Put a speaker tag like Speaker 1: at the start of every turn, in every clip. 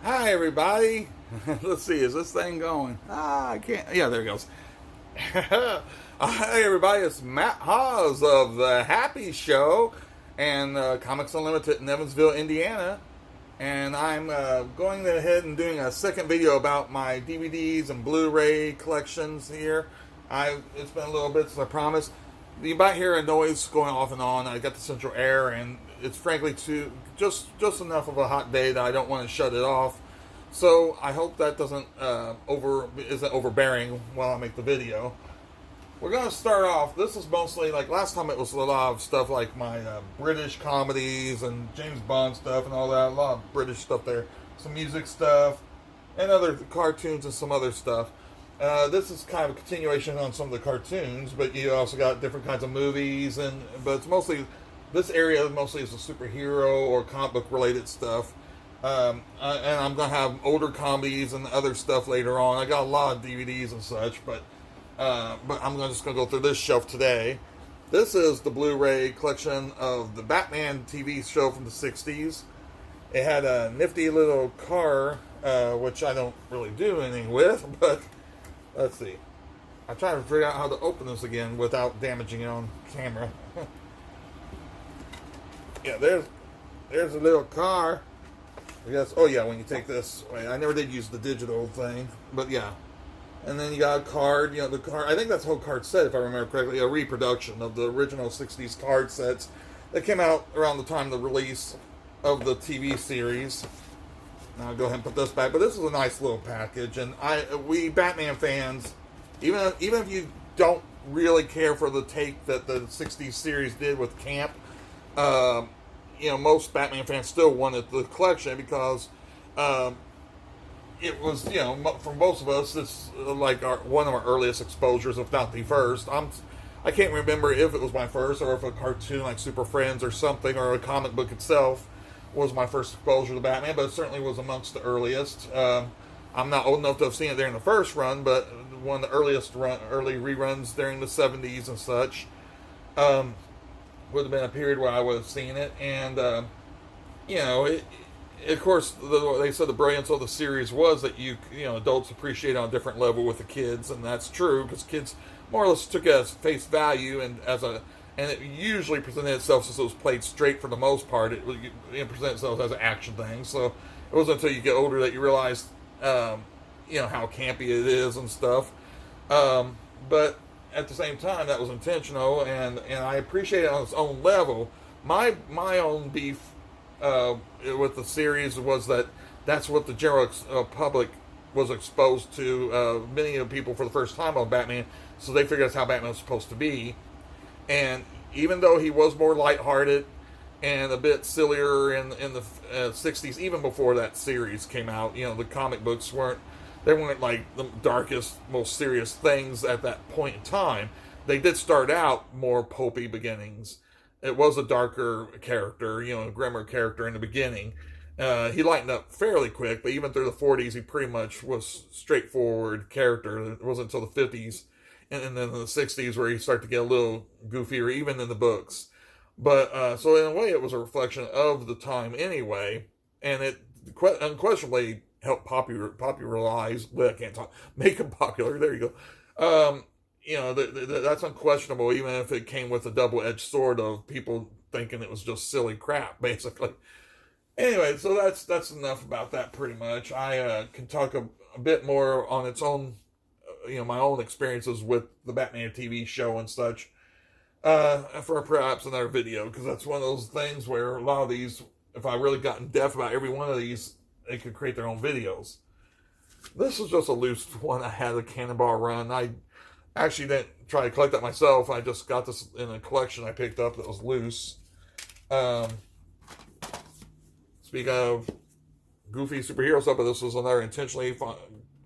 Speaker 1: Hi, everybody. Let's see, is this thing going? I can't. Yeah, there it goes. Hi, everybody. It's Matt Hawes of The Happy Show and Comics Unlimited in Evansville, Indiana. And I'm going ahead and doing a second video about my DVDs and Blu-ray collections here. It's been a little bit since I promised. You might hear a noise going off and on. I got the central air, and it's frankly just enough of a hot day that I don't want to shut it off. So I hope that isn't overbearing while I make the video. We're going to start off. This is mostly, like last time it was a lot of stuff like my British comedies and James Bond stuff and all that. A lot of British stuff there. Some music stuff and other cartoons and some other stuff. This is kind of a continuation on some of the cartoons, but you also got different kinds of movies, but it's mostly, this area mostly is a superhero or comic book related stuff. And I'm going to have older comedies and other stuff later on. I got a lot of DVDs and such, but I'm just going to go through this shelf today. This is the Blu-ray collection of the Batman TV show from the 60s. It had a nifty little car, which I don't really do anything with, but let's see. I'm trying to figure out how to open this again without damaging it on camera. Yeah, there's a little car. I guess. Oh yeah, when you take this away. I never did use the digital thing, but yeah. And then you got a card. You know, the card. I think that's the whole card set, if I remember correctly. A reproduction of the original '60s card sets that came out around the time of the release of the TV series. Now I'll go ahead and put this back. But this is a nice little package, and we Batman fans, even if you don't really care for the take that the '60s series did with camp, most Batman fans still wanted the collection because it was, for most of us, it's like one of our earliest exposures, if not the first. I can't remember if it was my first or if a cartoon like Super Friends or something or a comic book itself was my first exposure to Batman, but it certainly was amongst the earliest. I'm not old enough to have seen it during the first run, but one of the early reruns during the 70s and such. Would have been a period where I would have seen it, and of course, they said the brilliance of the series was that adults appreciate on a different level with the kids, and that's true because kids more or less took it as face value and it usually presented itself since it was played straight for the most part. It presented itself as an action thing. So it wasn't until you get older that you realize, how campy it is and stuff. But at the same time, that was intentional, and I appreciate it on its own level. My own beef with the series was that's what the general public was exposed to. Many of the people for the first time on Batman, so they figured that's how Batman was supposed to be. And even though he was more lighthearted and a bit sillier in the 60s, even before that series came out, the comic books weren't like the darkest, most serious things at that point in time. They did start out more pulpy beginnings. It was a darker character, a grimmer character in the beginning. He lightened up fairly quick, but even through the 40s, he pretty much was straightforward character. It wasn't until the 50s and then in the 60s where he started to get a little goofier, even in the books. But so in a way, it was a reflection of the time anyway, and it unquestionably help popularize. Well, I can't talk. Make them popular. There you go. That's unquestionable. Even if it came with a double-edged sword of people thinking it was just silly crap, basically. Anyway, so that's enough about that. Pretty much, I can talk a bit more on its own. My own experiences with the Batman TV show and such. For perhaps another video, because that's one of those things where a lot of these, if I really got in depth about every one of these, they could create their own videos. This is just a loose one I had, a Cannonball Run. I actually didn't try to collect that myself. I just got this in a collection I picked up that was loose. Speaking of goofy superhero stuff, but this was another intentionally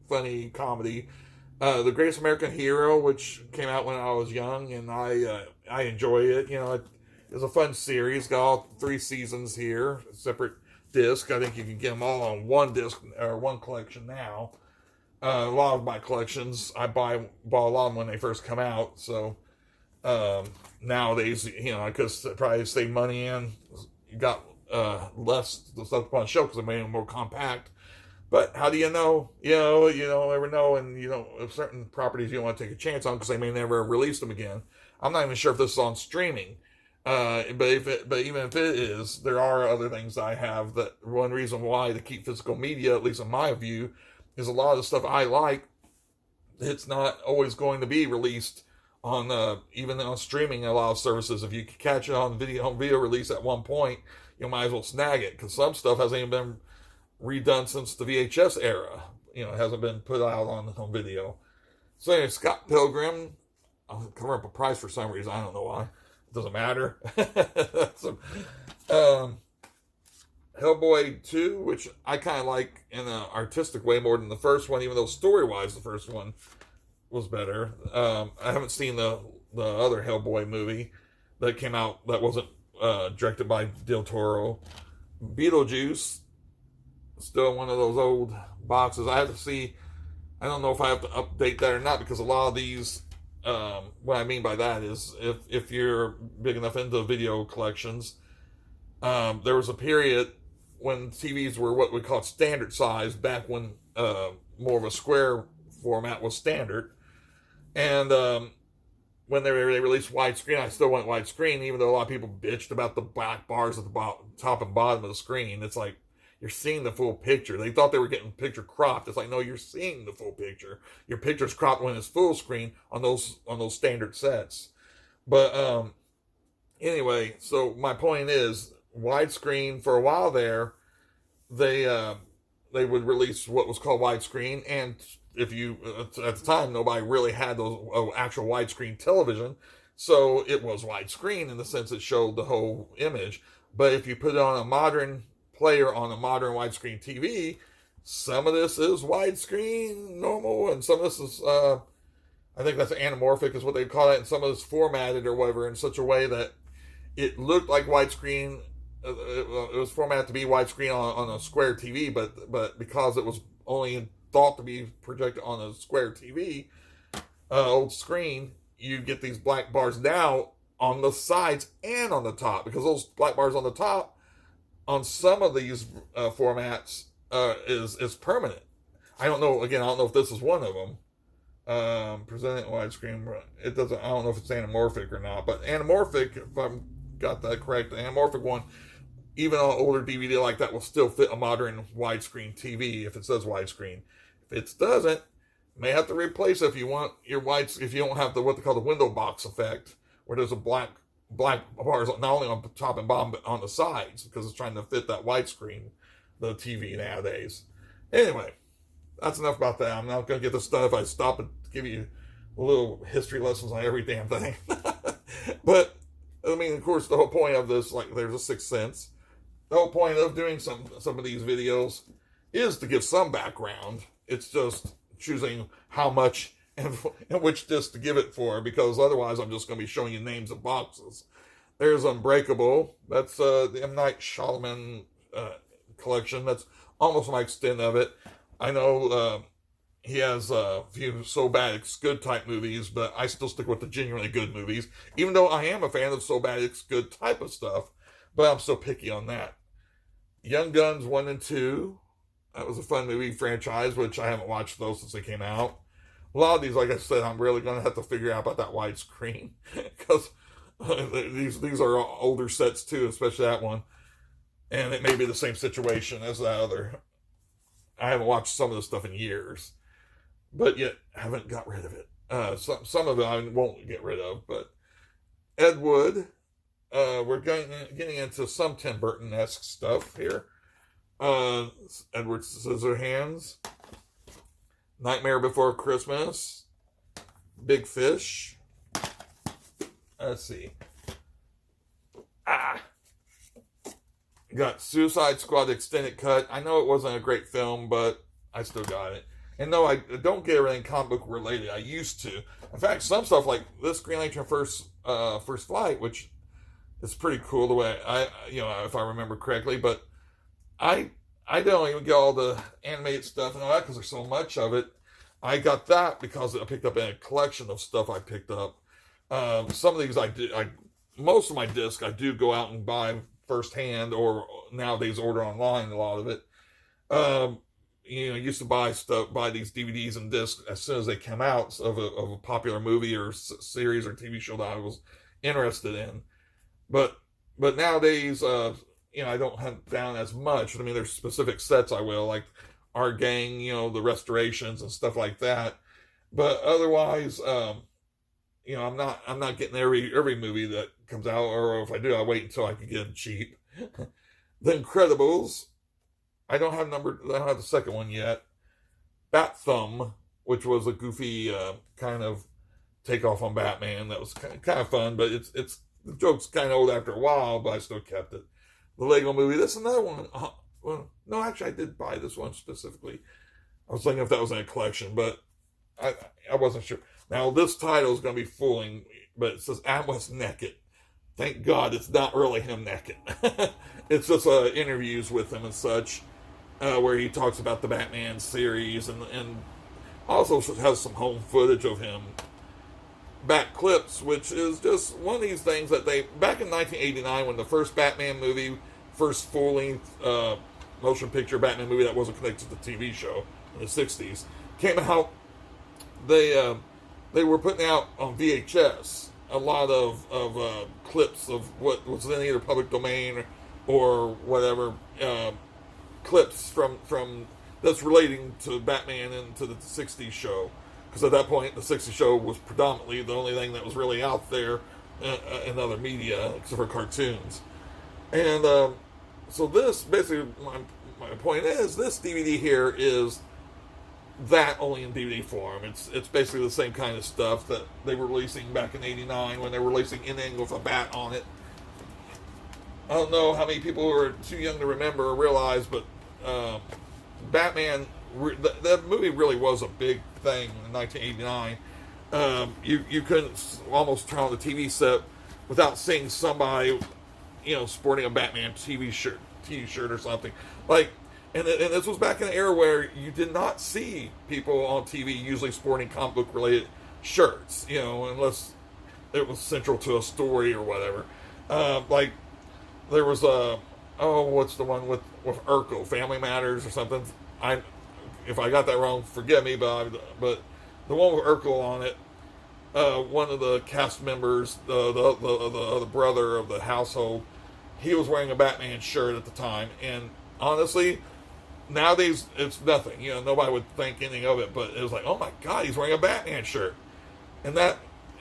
Speaker 1: funny comedy. The Greatest American Hero, which came out when I was young, and I enjoy it. It's a fun series. Got all 3 seasons here, separate disc. I think you can get them all on one disc or one collection now. A lot of my collections, I bought a lot of them when they first come out. So nowadays, I could probably save money and got less the stuff on the shelf because I made them more compact. But how do you know? You don't ever know, and if certain properties you don't want to take a chance on because they may never release them again. I'm not even sure if this is on streaming, but even if it is, there are other things I have that one reason why to keep physical media, at least in my view, is a lot of the stuff I like. It's not always going to be released on even on streaming. A lot of services, if you can catch it on video release at one point, you might as well snag it because some stuff hasn't even been redone since the VHS era. It hasn't been put out on video. So anyway, Scott Pilgrim, I'll cover up a price for some reason. I don't know why. It doesn't matter. So, Hellboy 2, which I kind of like in an artistic way more than the first one, even though story-wise the first one was better. I haven't seen the other Hellboy movie that came out that wasn't directed by Del Toro. Beetlejuice, still one of those old boxes. I have to see, I don't know if I have to update that or not, because a lot of these, what I mean by that is if you're big enough into video collections, there was a period when TVs were what we call standard size, back when more of a square format was standard. And when they released widescreen, I still went widescreen, even though a lot of people bitched about the black bars at the top and bottom of the screen. It's like, you're seeing the full picture. They thought they were getting picture cropped. It's like, no, you're seeing the full picture. Your picture's cropped when it's full screen on those standard sets. But anyway, so my point is, widescreen for a while there, they would release what was called widescreen, and if you at the time nobody really had those actual widescreen television, so it was widescreen in the sense it showed the whole image. But if you put it on a modern player on a modern widescreen TV, some of this is widescreen normal, and some of this is I think that's anamorphic is what they call it, and some of this formatted or whatever in such a way that it looked like widescreen. It was formatted to be widescreen on a square TV, but because it was only thought to be projected on a square TV, old screen, you get these black bars now on the sides and on the top, because those black bars on the top on some of these formats is permanent. I don't know if this is one of them. Presented widescreen, it doesn't. I don't know if it's anamorphic or not, but anamorphic, if I've got that correct, the anamorphic one, even on an older DVD like that, will still fit a modern widescreen TV if it says widescreen. If it doesn't, you may have to replace it if you want your if you don't have what they call the window box effect, where there's a black bars not only on the top and bottom but on the sides, because it's trying to fit that widescreen, the TV nowadays. Anyway, that's enough about that. I'm not going to get this done if I stop and give you a little history lessons on every damn thing. But I mean, of course, the whole point of this, like, there's a sixth sense. The whole point of doing some of these videos is to give some background. It's just choosing how much and which disc to give it for, because otherwise I'm just going to be showing you names of boxes. There's Unbreakable. That's the M. Night Shyamalan collection. That's almost my extent of it. I know he has a few so bad it's good type movies, but I still stick with the genuinely good movies, even though I am a fan of so bad it's good type of stuff, but I'm still picky on that. Young Guns 1 and 2, that was a fun movie franchise, which I haven't watched those since they came out. A lot of these, like I said, I'm really going to have to figure out about that widescreen, because these are older sets too, especially that one, and it may be the same situation as that other. I haven't watched some of this stuff in years, but yet haven't got rid of it. Some of it I won't get rid of, but Ed Wood, we're getting into some Tim Burton-esque stuff here. Edward Scissorhands, Nightmare Before Christmas, Big Fish. Let's see. Got Suicide Squad Extended Cut. I know it wasn't a great film, but I still got it. And no, I don't get everything comic book related. I used to. In fact, some stuff like this Green Lantern First Flight, which is pretty cool the way if I remember correctly. But I don't even get all the animated stuff and all that because there's so much of it. I got that because I picked up in a collection of stuff I picked up. Some of these most of my discs I do go out and buy firsthand, or nowadays order online, a lot of it. used to buy these DVDs and discs as soon as they come out of a popular movie or series or TV show that I was interested in. But nowadays, I don't hunt down as much. I mean, there's specific sets I will, like Our Gang, the restorations and stuff like that. But otherwise, I'm not getting every movie that comes out, or if I do, I wait until I can get them cheap. The Incredibles. I don't have the second one yet. Bat Thumb, which was a goofy kind of takeoff on Batman. That was kind of fun, but it's the joke's kind of old after a while, but I still kept it. The Lego Movie. This is another one. Well, no, actually, I did buy this one specifically. I was thinking if that was in a collection, but I wasn't sure. Now, this title is going to be fooling, but it says Atlas Naked. Thank God it's not really him naked. It's just interviews with him and such, where he talks about the Batman series and also has some home footage of him. Back clips, which is just one of these things that back in 1989, when the first Batman movie, first full-length motion picture Batman movie that wasn't connected to the TV show in the 60s, came out, they were putting out on VHS a lot of clips of what was in either public domain or whatever, clips from that's relating to Batman and to the 60s show. Because at that point, the 60s show was predominantly the only thing that was really out there in other media, except for cartoons. And so this, basically, my point is, this DVD here is that only in DVD form. It's basically the same kind of stuff that they were releasing back in '89 when they were releasing Inning with a bat on it. I don't know how many people who are too young to remember or realize, but Batman, that movie really was a big thing in 1989. You couldn't almost turn on the TV set without seeing somebody, sporting a Batman T-shirt or something. And this was back in an era where you did not see people on TV usually sporting comic book related shirts, unless it was central to a story or whatever. There was what's the one with Urkel, Family Matters or something? If I got that wrong, forgive me, but the one with Urkel on it, one of the cast members, the brother of the household, he was wearing a Batman shirt at the time, and honestly, nowadays it's nothing. Nobody would think anything of it, but it was like, oh my God, he's wearing a Batman shirt, and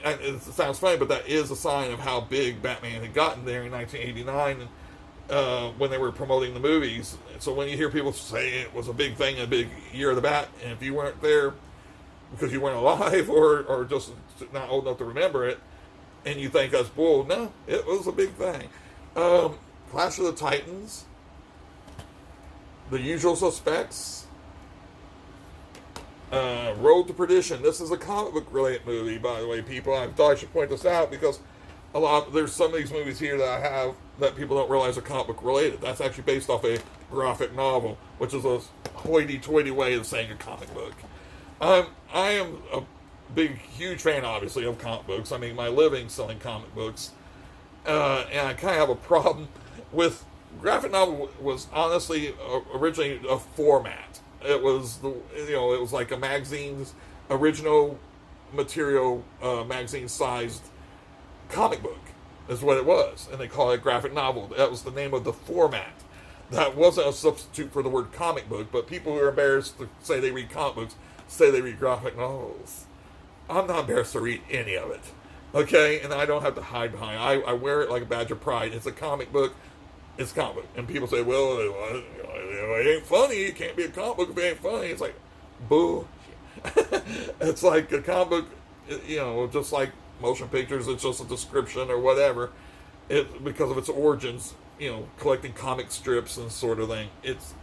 Speaker 1: it sounds funny, but that is a sign of how big Batman had gotten there in 1989. When they were promoting the movies. So when you hear people say it was a big thing, a big year of the Bat, and if you weren't there because you weren't alive or just not old enough to remember it, and you think that's bull, no, it was a big thing. Clash of the Titans, The Usual Suspects, Road to Perdition. This is a comic book related movie, by the way, people. I thought I should point this out because there's some of these movies here that I have that people don't realize are comic book related. That's actually based off a graphic novel, which is a hoity-toity way of saying a comic book. I am a huge fan, obviously, of comic books. I make my living selling comic books. And I kind of have a problem with graphic novel. Was honestly originally a format. It was it was like a magazine's original material, magazine-sized comic book is what it was, and they call it graphic novel. That was the name of the format. That wasn't a substitute for the word comic book, but people who are embarrassed to say they read comic books say they read graphic novels. I'm not embarrassed to read any of it, okay? And I don't have to hide behind it. I wear it like a badge of pride. It's a comic book. It's a comic book. And people say, well, it ain't funny. It can't be a comic book if it ain't funny. It's like, boo. It's like a comic book, just like motion pictures, it's just a description or whatever. Because of its origins, collecting comic strips and sort of thing. It's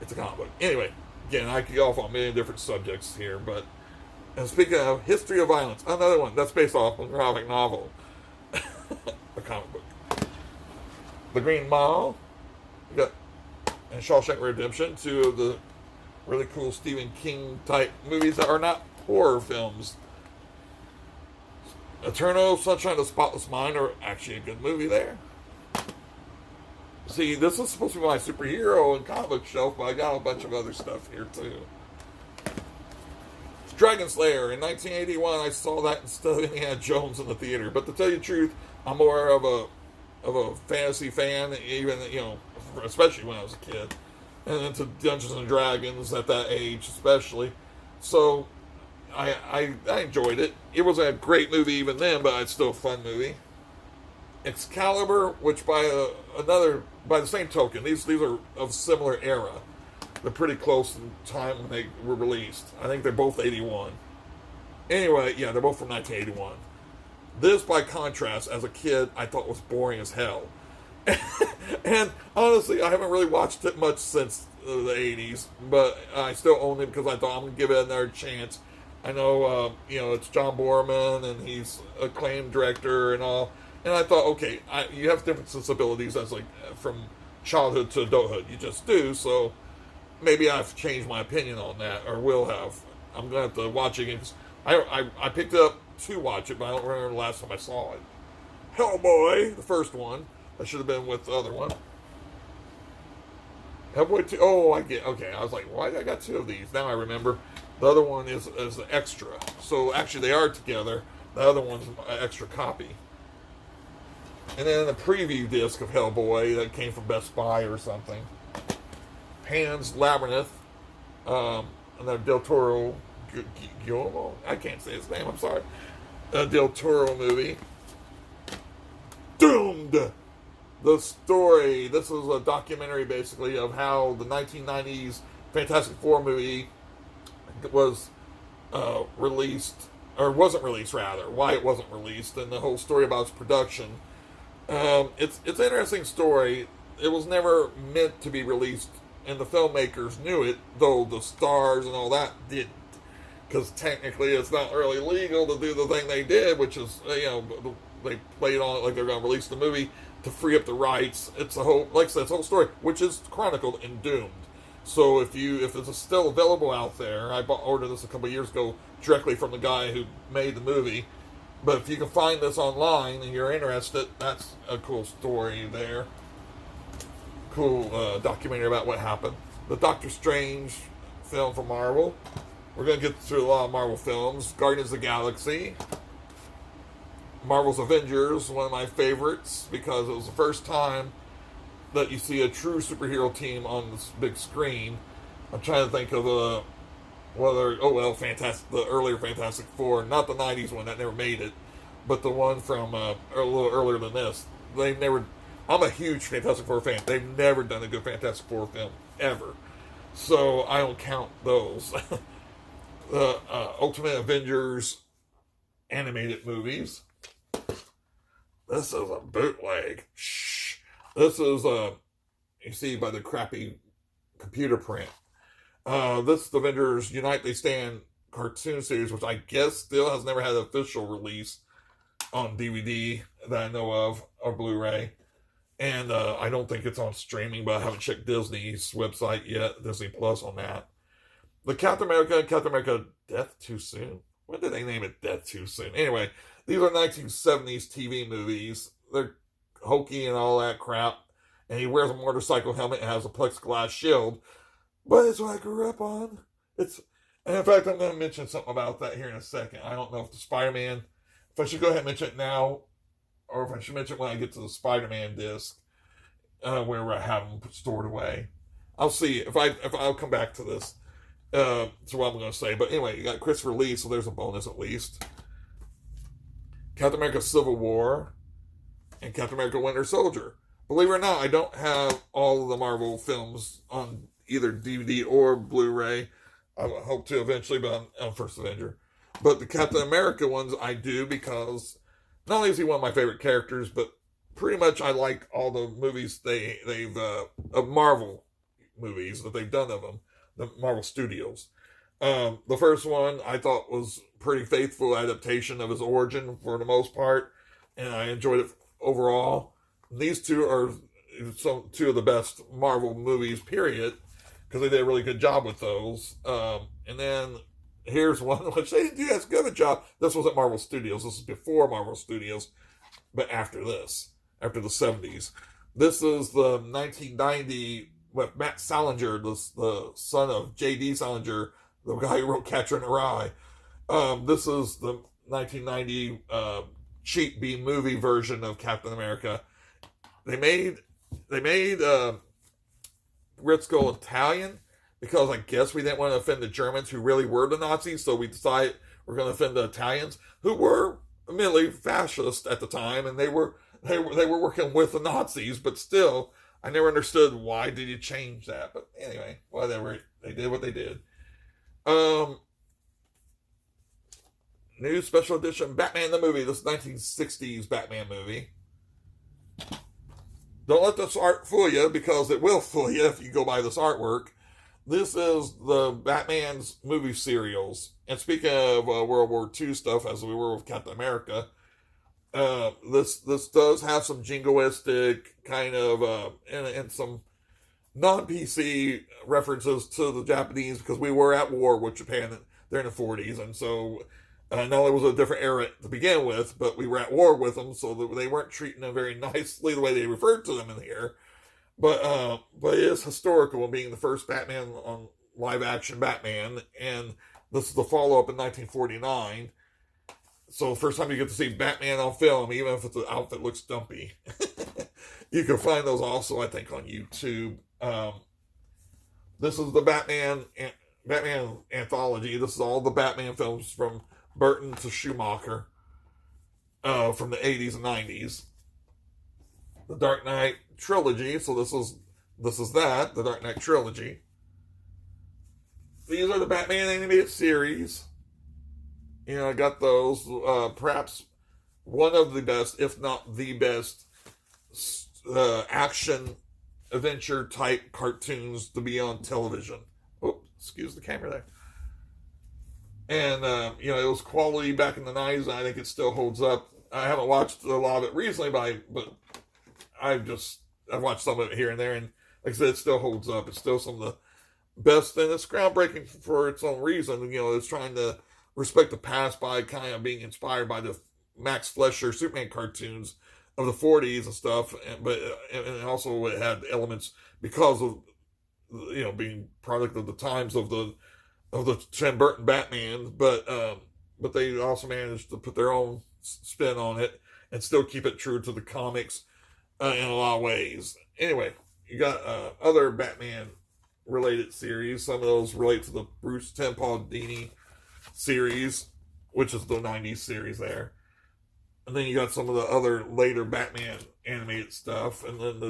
Speaker 1: a comic book. Anyway, again, I could go off on a million different subjects here, but and speaking of History of Violence, another one that's based off a graphic novel, a comic book. The Green Mile, and Shawshank Redemption, two of the really cool Stephen King type movies that are not horror films. Eternal Sunshine of the Spotless Mind are actually a good movie there. See, this is supposed to be my superhero and comic book shelf, but I got a bunch of other stuff here too. Dragon Slayer in 1981. I saw that instead of Indiana Jones in the theater. But to tell you the truth, I'm more of a fantasy fan, even especially when I was a kid, and into Dungeons and Dragons at that age, especially. So I enjoyed it. It was a great movie even then, but it's still a fun movie. Excalibur, which by the same token, these are of similar era. They're pretty close in time when they were released. I think they're both 81. Anyway, yeah, they're both from 1981. This, by contrast, as a kid, I thought was boring as hell. And honestly, I haven't really watched it much since the 80s, but I still own it because I thought I'm going to give it another chance. I know, it's John Borman, and he's an acclaimed director and all. And I thought, okay, you have different sensibilities as from childhood to adulthood. You just do, so maybe I've changed my opinion on that, or will have. I'm going to have to watch it again. I picked it up to watch it, but I don't remember the last time I saw it. Hellboy, the first one. I should have been with the other one. Hellboy 2. Oh, I get. Okay, I was like, why I got two of these? Now I remember. The other one is the extra. So actually, they are together. The other one's an extra copy. And then the preview disc of Hellboy that came from Best Buy or something. Pan's Labyrinth. And then Del Toro. Guillermo? I can't say his name. I'm sorry. Del Toro movie. Doomed! The story. This was a documentary, basically, of how the 1990s Fantastic Four movie was released, or wasn't released, rather. Why it wasn't released, and the whole story about its production. It's an interesting story. It was never meant to be released, and the filmmakers knew it, though the stars and all that didn't. Because technically it's not really legal to do the thing they did, which is, they played on it like they're going to release the movie to free up the rights. It's a whole, like I said, it's a whole story, which is chronicled in Doomed. So if it's still available out there, I ordered this a couple of years ago directly from the guy who made the movie. But if you can find this online and you're interested, that's a cool story there. Cool documentary about what happened. The Doctor Strange film from Marvel. We're going to get through a lot of Marvel films. Guardians of the Galaxy. Marvel's Avengers, one of my favorites, because it was the first time that you see a true superhero team on this big screen. I'm trying to think of the earlier Fantastic Four, not the 90s one, that never made it, but the one from a little earlier than this. I'm a huge Fantastic Four fan. They've never done a good Fantastic Four film, ever. So I don't count those. The Ultimate Avengers animated movies. This is a bootleg. Shh. This is you see by the crappy computer print. This is the Avengers Unite They Stand cartoon series, which I guess still has never had an official release on DVD that I know of, or Blu-ray. And I don't think it's on streaming, but I haven't checked Disney's website yet, Disney Plus on that. The Captain America Death Too Soon? When did they name it Death Too Soon? Anyway, these are 1970s TV movies. They're hokey and all that crap. And he wears a motorcycle helmet and has a plexiglass shield. But it's what I grew up on. And in fact, I'm going to mention something about that here in a second. I don't know if the Spider-Man, if I should go ahead and mention it now, or if I should mention it when I get to the Spider-Man disc, where I have them stored away. I'll see if I'll come back to this. That's what I'm going to say. But anyway, you got Christopher Lee, so there's a bonus at least. Captain America Civil War and Captain America Winter Soldier. Believe it or not, I don't have all of the Marvel films on either DVD or Blu-ray. I hope to eventually, but I'm First Avenger. But the Captain America ones I do, because not only is he one of my favorite characters, but pretty much I like all the movies they've of Marvel movies that they've done of them, the Marvel Studios. The first one I thought was pretty faithful adaptation of his origin for the most part, and I enjoyed it overall. These two are two of the best Marvel movies, period, because they did a really good job with those. And then here's one which they didn't do as good a job. This was at Marvel Studios. This is before Marvel Studios, but after this, after the 70s. This is the 1990 with Matt Salinger, the son of J.D. Salinger, the guy who wrote Catcher in the Rye. This is the 1990 cheap B movie version of Captain America. They made Red Skull Italian because I guess we didn't want to offend the Germans who really were the Nazis, so we decided we're going to offend the Italians who were admittedly fascist at the time, and they were working with the Nazis, but still, I never understood why did you change that. But anyway, whatever, they did what they did. New special edition Batman the movie. This 1960s Batman movie. Don't let this art fool you, because it will fool you if you go by this artwork. This is the Batman's movie serials. And speaking of World War II stuff, as we were with Captain America, this does have some jingoistic kind of and some non-PC references to the Japanese, because we were at war with Japan during the 40s, and so not only was it a different era to begin with, but we were at war with them, so they weren't treating them very nicely the way they referred to them in here. But it is historical, being the first Batman on live action Batman, and this is the follow up in 1949. So the first time you get to see Batman on film, even if the outfit looks dumpy. You can find those also, I think, on YouTube. This is the Batman anthology. This is all the Batman films from Burton to Schumacher from the 80s and 90s. The Dark Knight trilogy. So this is that, the Dark Knight trilogy. These are the Batman animated series. I got those. Perhaps one of the best, if not the best, action adventure type cartoons to be on television. Oh, excuse the camera there. And it was quality back in the 90s, and I think it still holds up. I haven't watched a lot of it recently, but I've watched some of it here and there, and like I said, it still holds up. It's still some of the best, and it's groundbreaking for its own reason. It's trying to respect the past by kind of being inspired by the Max Fleischer Superman cartoons of the 40s and stuff, but also it had elements because of being product of the times of the Tim Burton Batman, but they also managed to put their own spin on it and still keep it true to the comics in a lot of ways. Anyway, you got other Batman related series. Some of those relate to the Bruce Tim Paul Dini series, which is the 90s series there. And then you got some of the other later Batman animated stuff, and then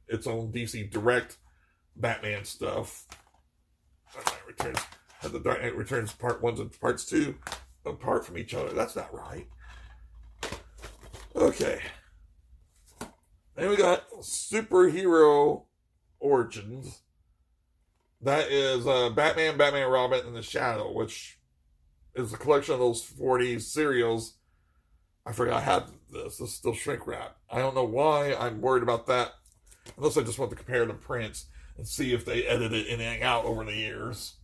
Speaker 1: its own DC Direct Batman stuff. The Dark Knight Returns Part 1 and Parts 2 apart from each other. That's not right. Okay. Then we got Superhero Origins. That is Batman, Batman Robin, and The Shadow, which is a collection of those 40s serials. I forgot I had this. This is still shrink wrap. I don't know why I'm worried about that, unless I just want to compare the prints and see if they edited anything out over the years.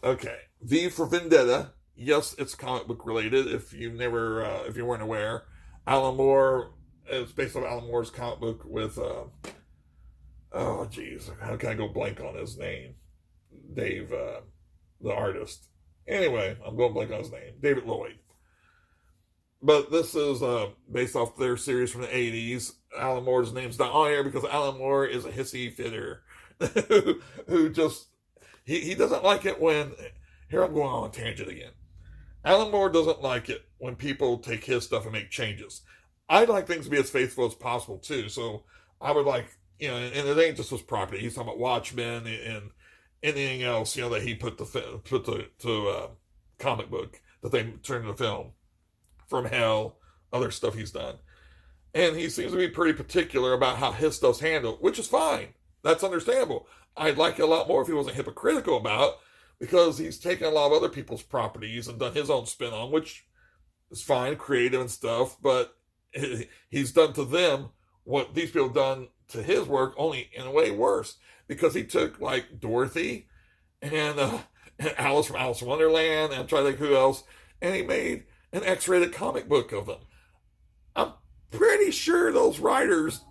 Speaker 1: Okay. V for Vendetta. Yes, it's comic book related. If you weren't aware, Alan Moore is based on Alan Moore's comic book with how can I go blank on his name? Dave, the artist. Anyway, I'm going blank on his name. David Lloyd. But this is based off their series from the 80s. Alan Moore's name's not on here because Alan Moore is a hissy fitter who just, he doesn't like it when, here I'm going on a tangent again. Alan Moore doesn't like it when people take his stuff and make changes. I'd like things to be as faithful as possible too. So I would like, and it ain't just his property. He's talking about Watchmen and anything else, that he put to comic book that they turned into film. From Hell, other stuff he's done. And he seems to be pretty particular about how his stuff's handled, which is fine. That's understandable. I'd like it a lot more if he wasn't hypocritical about it, because he's taken a lot of other people's properties and done his own spin on, which is fine, creative and stuff, but he's done to them what these people have done to his work, only in a way worse, because he took like Dorothy and Alice from Alice in Wonderland, and I'm trying to think who else, and he made an X-rated comic book of them. I'm pretty sure those writers,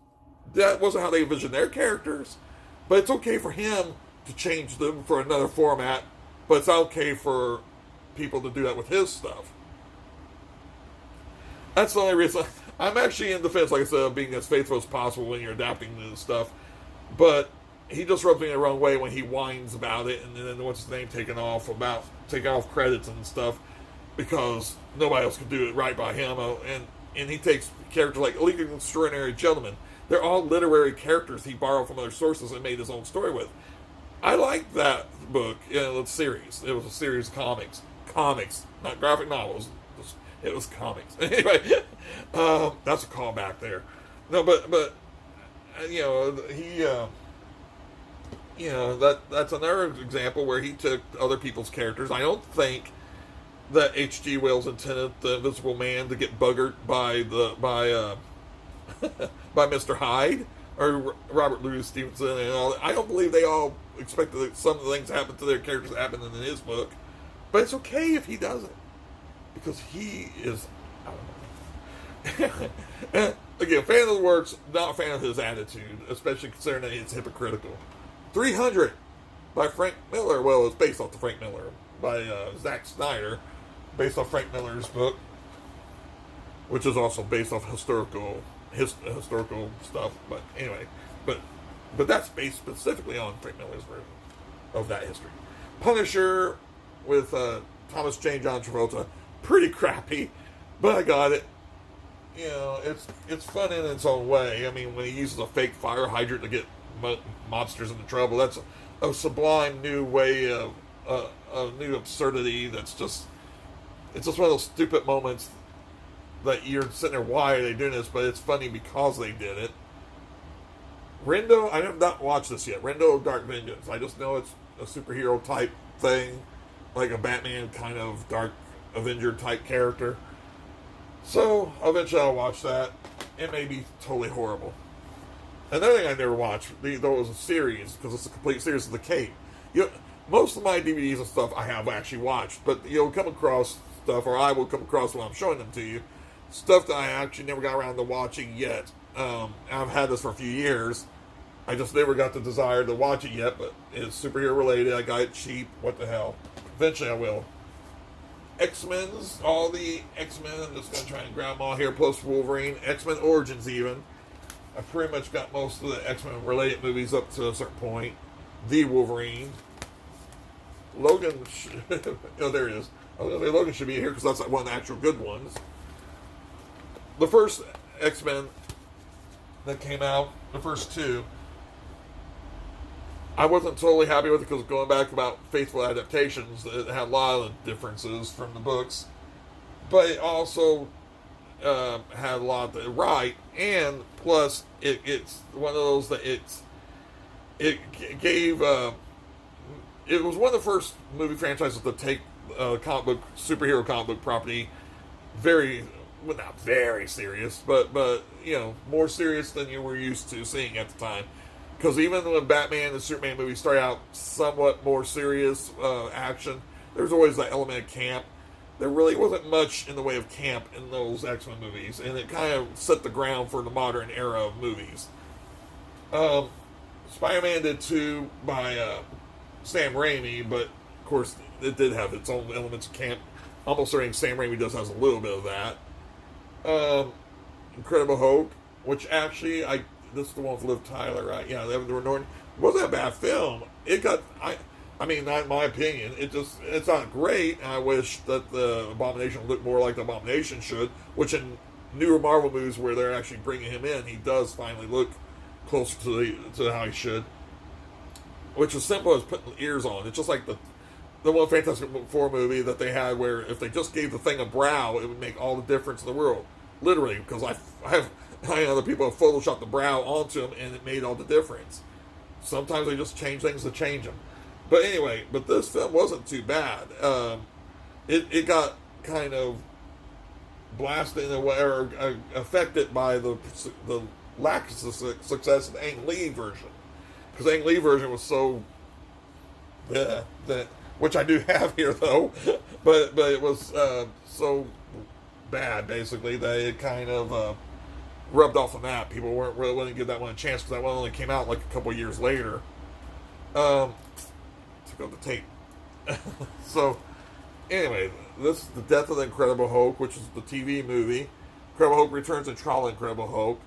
Speaker 1: that wasn't how they envisioned their characters. But it's okay for him to change them for another format, but it's okay for people to do that with his stuff. That's the only reason. I'm actually in defense, like I said, of being as faithful as possible when you're adapting this stuff. But he just rubs me the wrong way when he whines about it, and then what's his name taking off credits and stuff because nobody else could do it right by him. And he takes characters like League of Extraordinary Gentlemen. They're all literary characters he borrowed from other sources and made his own story with. I liked that book, the series. It was a series of comics, not graphic novels. It was comics. Anyway, that's a callback there. No, but he. That's another example where he took other people's characters. I don't think that H.G. Wells intended the Invisible Man to get buggered by by Mr. Hyde or Robert Louis Stevenson and all that. I don't believe they all expected that some of the things happen to their characters that happened in his book. But it's okay if he doesn't. Because he is, I don't know. Again, fan of the works, not a fan of his attitude, especially considering that it's hypocritical. 300 by Frank Miller. Well, it's based off the Frank Miller by Zack Snyder, based off Frank Miller's book, which is also based off historical stuff. But anyway, but that's based specifically on Frank Miller's version of that history. Punisher with Thomas Jane John Travolta, pretty crappy, but I got it. It's fun in its own way. I mean, when he uses a fake fire hydrant to get mobsters into trouble, that's a sublime new way of new absurdity. It's just one of those stupid moments that you're sitting there, why are they doing this? But it's funny because they did it. Rendo, I have not watched this yet. Rendo Dark Vengeance. I just know it's a superhero type thing, like a Batman kind of Dark Avenger type character. So eventually I'll watch that. It may be totally horrible. Another thing I never watched, though it was a series, because it's a complete series of The Cape. Most of my DVDs and stuff I have actually watched, but you'll come across stuff, or I will come across when I'm showing them to you, stuff that I actually never got around to watching yet. I've had this for a few years. I just never got the desire to watch it yet, but it's superhero related. I got it cheap. What the hell? Eventually I will. X-Men's, all the X-Men, I'm just going to try and grab them all here, plus Wolverine, X-Men Origins even. I pretty much got most of the X-Men related movies up to a certain point. The Wolverine. Logan, oh, there it is. I was going to say Logan should be here because that's like one of the actual good ones. The first X-Men that came out, the first two, I wasn't totally happy with it because going back about faithful adaptations, it had a lot of differences from the books, but it also had a lot of right, and plus it's one of those that it gave it was one of the first movie franchises to take superhero comic book property not very serious, but more serious than you were used to seeing at the time. Because even when Batman and Superman movies started out somewhat more serious action, there's always that element of camp. There really wasn't much in the way of camp in those X-Men movies, and it kind of set the ground for the modern era of movies. Spider-Man did 2 by Sam Raimi, but of course it did have its own elements of camp. Almost everything Sam Raimi does has a little bit of that. Incredible Hulk, which actually this is the one with Liv Tyler, right? Yeah, Edward Norton. It wasn't a bad film. It got, I mean, not in my opinion. It's not great. And I wish that the Abomination looked more like the Abomination should, which in newer Marvel movies where they're actually bringing him in, he does finally look closer to how he should. Which is simple as putting ears on. It's just like the one Fantastic Four movie that they had where if they just gave the thing a brow, it would make all the difference in the world. Literally, because I know other people have photoshopped the brow onto them and it made all the difference. Sometimes they just change things to change them. But anyway, this film wasn't too bad. It got kind of blasted in a way, or affected by the lack of success of the Ang Lee version. Because the Ang Lee version was so, which I do have here though, but it was so bad basically that it kind of rubbed off on that. People weren't really willing to give that one a chance because that one only came out like a couple of years later. Took out the tape. So, anyway, this is The Death of the Incredible Hulk, which is the TV movie. Incredible Hulk Returns and Trial of Incredible Hulk.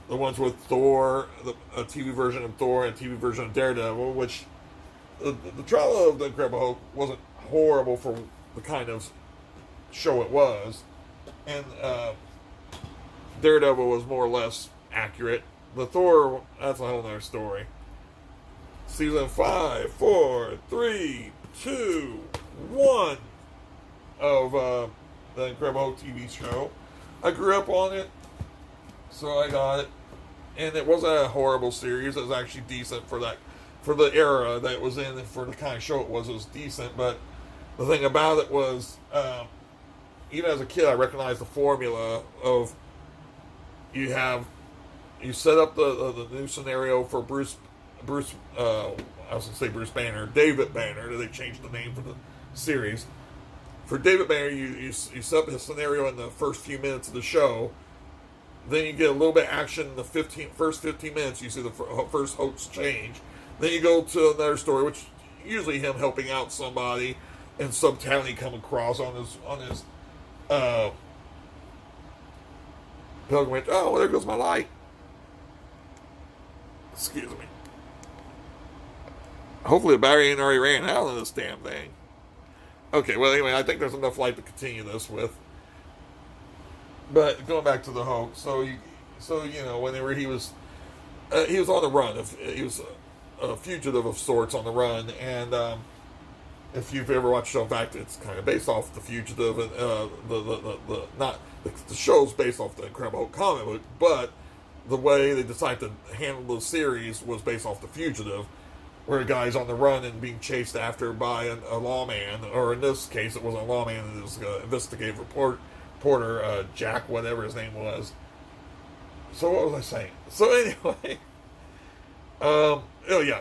Speaker 1: The ones with Thor, a TV version of Thor and a TV version of Daredevil, which the Trial of the Incredible Hulk wasn't horrible for the kind of show it was. And Daredevil was more or less accurate. The Thor, that's a whole other story. Season 5, 4, 3, 2, 1 of the Incredible Hulk TV show. I grew up on it, so I got it. And it wasn't a horrible series. It was actually decent for the era that it was in, and for the kind of show it was decent. But the thing about it was, even as a kid, I recognized the formula of you set up the new scenario for Bruce. I was going to say Bruce Banner, David Banner. They changed the name for the series. For David Banner, you set up his scenario in the first few minutes of the show. Then you get a little bit of action in the first 15 minutes. You see the first hoax change. Then you go to another story, which usually him helping out somebody, and some talent he come across on his pilgrimage. Oh, there goes my light. Excuse me. Hopefully the battery ain't already ran out of this damn thing. Okay, well anyway, I think there's enough light to continue this with. But going back to the Hulk, so whenever he was on the run, he was a fugitive of sorts on the run, and if you've ever watched the show, in fact, it's kind of based off the Fugitive, and the show's based off the Incredible Hulk comic book, but the way they decided to handle the series was based off the Fugitive, where a guy's on the run and being chased after by a lawman, or in this case, it wasn't a lawman, it was an investigative reporter, Jack, whatever his name was. So what was I saying? So anyway,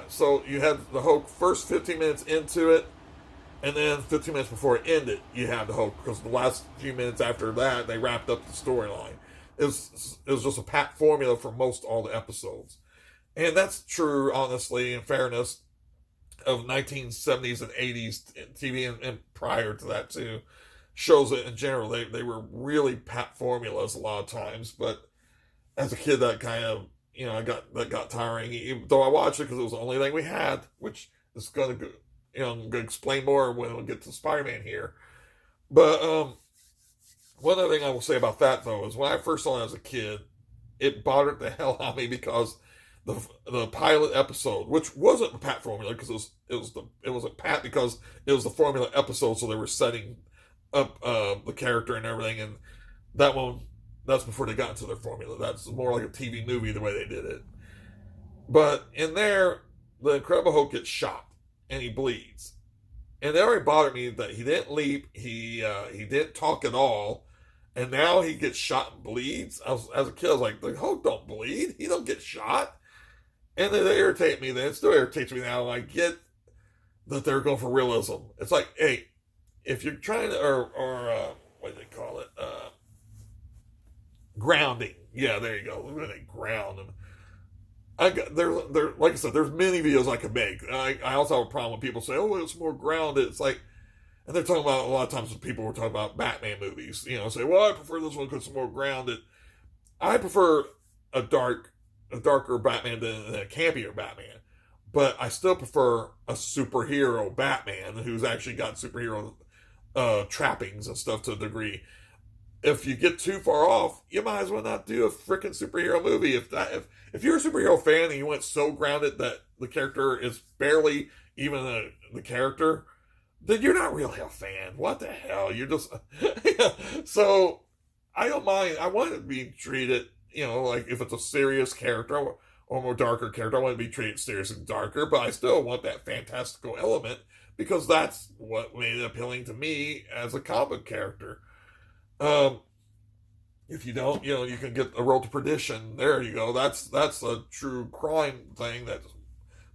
Speaker 1: so you had the Hulk first 15 minutes into it, and then 15 minutes before it ended, you had the Hulk, because the last few minutes after that, they wrapped up the storyline. It was just a pat formula for most all the episodes. And that's true, honestly, in fairness, of 1970s and 80s TV, and prior to that, too. Shows in general, they were really pat formulas a lot of times, but as a kid, that kind of, that got tiring, even though I watched it because it was the only thing we had, which is going to, I'm going to explain more when we get to Spider-Man here. But one other thing I will say about that, though, is when I first saw it as a kid, it bothered the hell out of me because the pilot episode, which wasn't a pat formula, because it was a pat because it was the formula episode, so they were setting up the character and everything, and that's before they got into their formula. That's more like a TV movie the way they did it. But in there, the Incredible Hulk gets shot and he bleeds, and it already bothered me that he didn't leap, he didn't talk at all, and now he gets shot and bleeds. As a kid, I was like, the Hulk don't bleed, he don't get shot, and then it irritated me. Then it still irritates me now. I get that they're going for realism. It's like, hey, if you're trying to, or what do they call it? Grounding. Yeah, there you go. We're going to ground them. There, like I said, there's many videos I could make. I also have a problem when people say, oh, it's more grounded. It's like, and they're talking about, a lot of times when people were talking about Batman movies, say, well, I prefer this one because it's more grounded. I prefer a darker Batman than a campier Batman. But I still prefer a superhero Batman who's actually got superhero trappings and stuff to a degree. If you get too far off, you might as well not do a freaking superhero movie. If you're a superhero fan and you went so grounded that the character is barely even the character, then you're not really a fan. What the hell? You're just So I don't mind. I want it to be treated, like if it's a serious character or more darker character, I want to be treated serious and darker, but I still want that fantastical element because that's what made it appealing to me as a comic character. If you don't, you can get a Road to Perdition. There you go. That's a true crime thing that's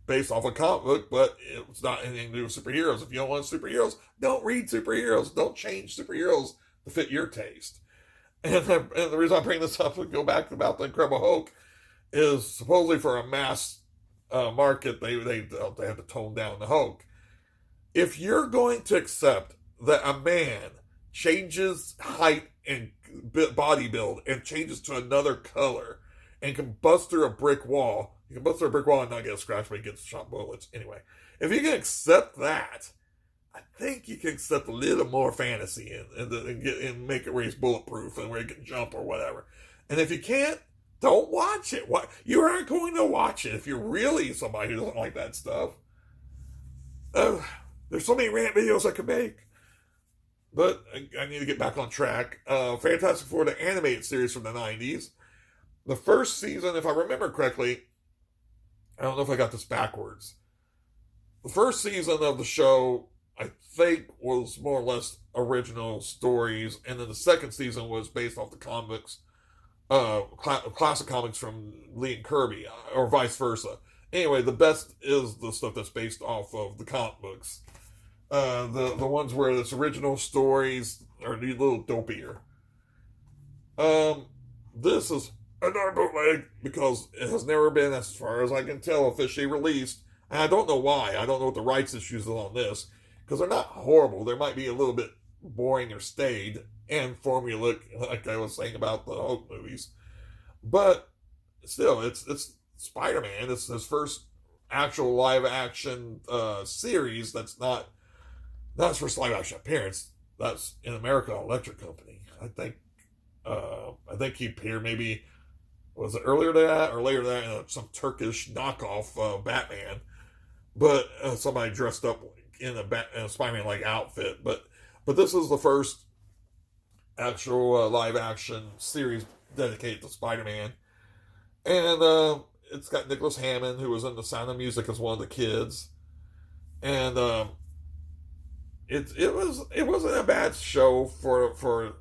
Speaker 1: based off a comic book, but it's not anything to do with superheroes. If you don't want superheroes, don't read superheroes. Don't change superheroes to fit your taste. And the reason I bring this up and go back about the Incredible Hulk is supposedly for a mass market, they have to tone down the Hulk. If you're going to accept that a man changes height and body build and changes to another color and can bust through a brick wall, you can bust through a brick wall and not get a scratch, but he gets shot bullets. Anyway, if you can accept that, I think you can accept a little more fantasy and make it where he's bulletproof and where he can jump or whatever. And if you can't, don't watch it. You aren't going to watch it if you're really somebody who doesn't like that stuff. There's so many rant videos I could make. But I need to get back on track. Fantastic Four, the animated series from the 90s. The first season, if I remember correctly, I don't know if I got this backwards. The first season of the show, I think, was more or less original stories. And then the second season was based off the comics, classic comics from Lee and Kirby, or vice versa. Anyway, the best is the stuff that's based off of the comic books. The ones where it's original stories are a little dopier. This is another bootleg because it has never been, as far as I can tell, officially released. And I don't know why. I don't know what the rights issues are on this, because they're not horrible. They might be a little bit boring or staid and formulaic, like I was saying about the Hulk movies. But still, it's Spider-Man. It's his first actual live-action series that's not his first live-action appearance. That's in America, Electric Company. I think he appeared maybe, was it earlier than that or later than that, in some Turkish knockoff Batman. But somebody dressed up in a Spider-Man-like outfit. But this is the first actual live-action series dedicated to Spider-Man. And it's got Nicholas Hammond, who was in The Sound of Music as one of the kids. And it wasn't a bad show for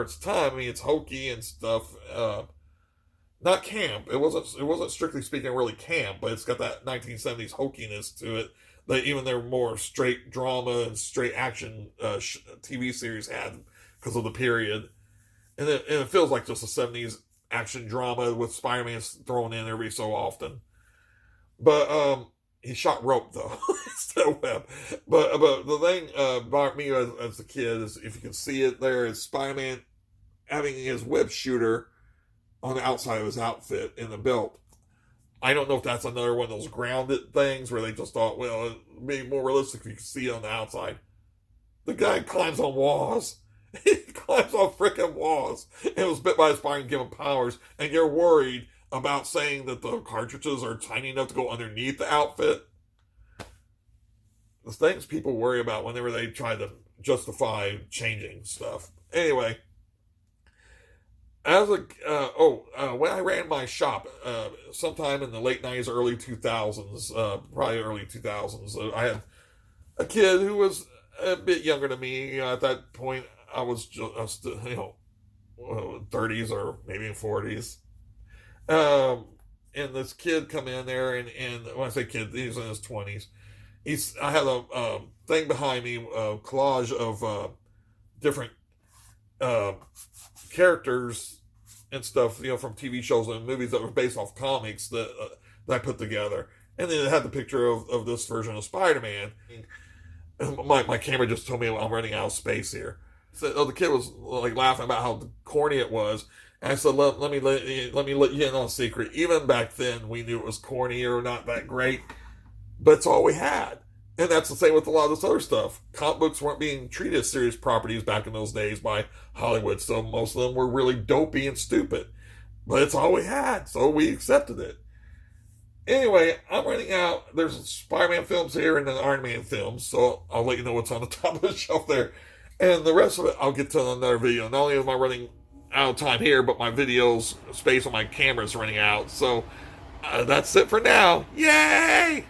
Speaker 1: its time. I mean, it's hokey and stuff. Not camp. It wasn't strictly speaking really camp, but it's got that 1970s hokiness to it that even their more straight drama and straight action TV series had because of the period. And it feels like just a 70s action drama with Spider-Man thrown in every so often. But he shot rope though instead of web. But the thing about me as a kid is, if you can see it there, is Spider-Man having his web shooter on the outside of his outfit in the belt. I don't know if that's another one of those grounded things where they just thought, well, it'd be more realistic if you could see it on the outside. The guy climbs on walls. He climbs on freaking walls and was bit by a spider and given powers, and you're worried about saying that the cartridges are tiny enough to go underneath the outfit. The things people worry about whenever they try to justify changing stuff. Anyway, when I ran my shop, sometime in the late 90s, early 2000s, probably early 2000s, I had a kid who was a bit younger than me. At that point, I was just, 30s or maybe 40s. And this kid come in there, and when I say kid, he's in his 20s. I had a thing behind me, a collage of different characters and stuff, from TV shows and movies that were based off comics that I put together. And then it had the picture of this version of Spider-Man. My camera just told me I'm running out of space here. So the kid was like laughing about how corny it was. And I said, let me let you in on a secret. Even back then, we knew it was corny or not that great, but it's all we had. And that's the same with a lot of this other stuff. Comic books weren't being treated as serious properties back in those days by Hollywood, so most of them were really dopey and stupid. But it's all we had, so we accepted it. Anyway, I'm running out. There's Spider-Man films here and then Iron Man films, so I'll let you know what's on the top of the shelf there. And the rest of it, I'll get to in another video. Not only am I running out of time here, but my videos, space on my camera is running out. So that's it for now. Yay!